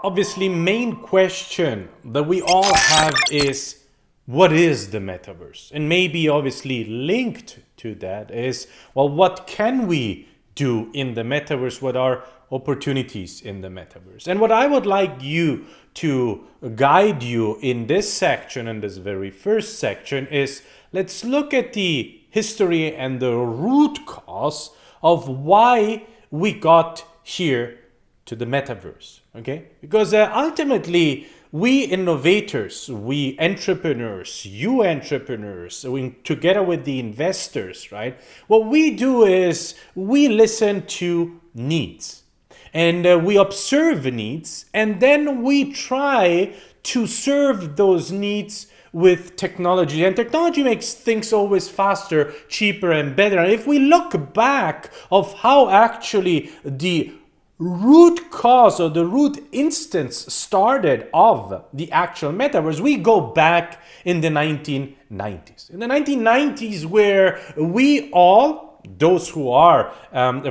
Obviously, main question that we all have is, what is the metaverse? And maybe obviously linked to that is, well, what can we do in the metaverse? What are opportunities in the metaverse? And what I would like you to guide you in this section, in this very first section, is let's look at the history and the root cause of why we got here to the metaverse, okay? Because ultimately, we innovators, we entrepreneurs, you entrepreneurs, together with the investors, right? What we do is we listen to needs and we observe needs, and then we try to serve those needs with technology. And technology makes things always faster, cheaper, and better. And if we look back of how actually the root cause or the root instance started of the actual metaverse, we go back in the 1990s. In the 1990s, where we all, those who are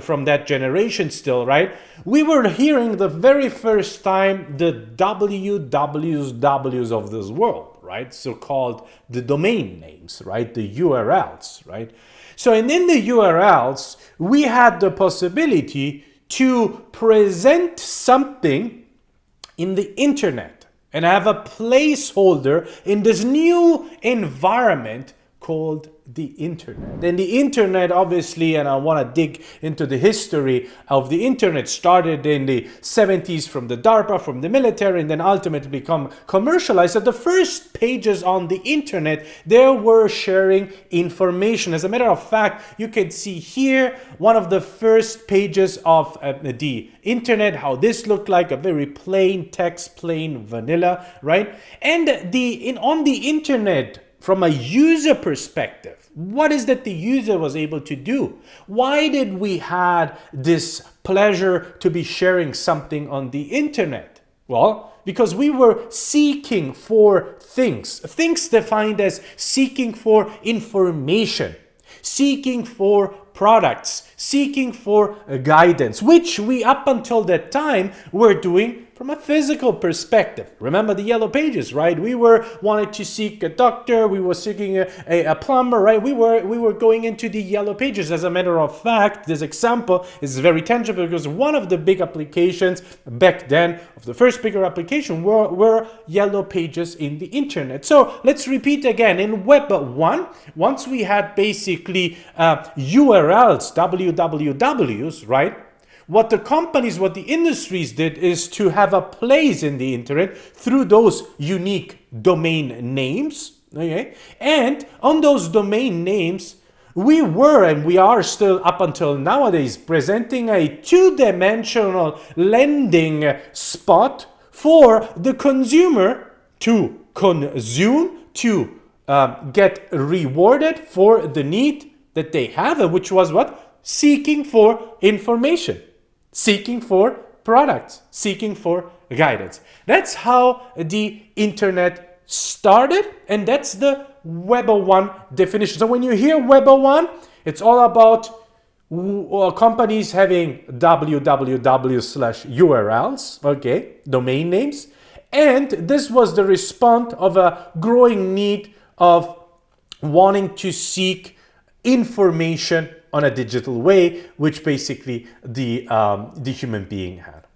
from that generation still, right, we were hearing the very first time the wwws of this world, right, so-called the domain names, right, the URLs, right. So, and in the URLs, we had the possibility to present something in the internet and have a placeholder in this new environment called the internet. And the internet, obviously, and I want to dig into the history of the internet, started in the 70s from the DARPA, from the military, and then ultimately become commercialized. So the first pages on the internet, they were sharing information. As a matter of fact, you can see here one of the first pages of the internet, how this looked like, a very plain text, plain vanilla, right? And on the internet, from a user perspective, what is that the user was able to do? Why did we had this pleasure to be sharing something on the internet? Well, because we were seeking for things defined as seeking for information, seeking for products, seeking for guidance, which we up until that time were doing from a physical perspective. Remember the yellow pages, right? We were wanted to seek a doctor, we were seeking a plumber, right? We were going into the yellow pages. As a matter of fact, this example is very tangible because one of the big applications back then, of the first bigger application, were yellow pages in the internet. So let's repeat again. In Web 1, once we had basically URLs, wwws, right? What the companies, what the industries did is to have a place in the internet through those unique domain names, okay? And on those domain names, we were and we are still up until nowadays presenting a two-dimensional landing spot for the consumer to consume, to get rewarded for the need that they have, which was what? Seeking for information. Seeking for products, seeking for guidance. That's how the internet started, and that's the Web 1 definition. So when you hear Web 1, it's all about companies having www/URLs, okay, domain names. And this was the response of a growing need of wanting to seek information on a digital way, which basically the human being had.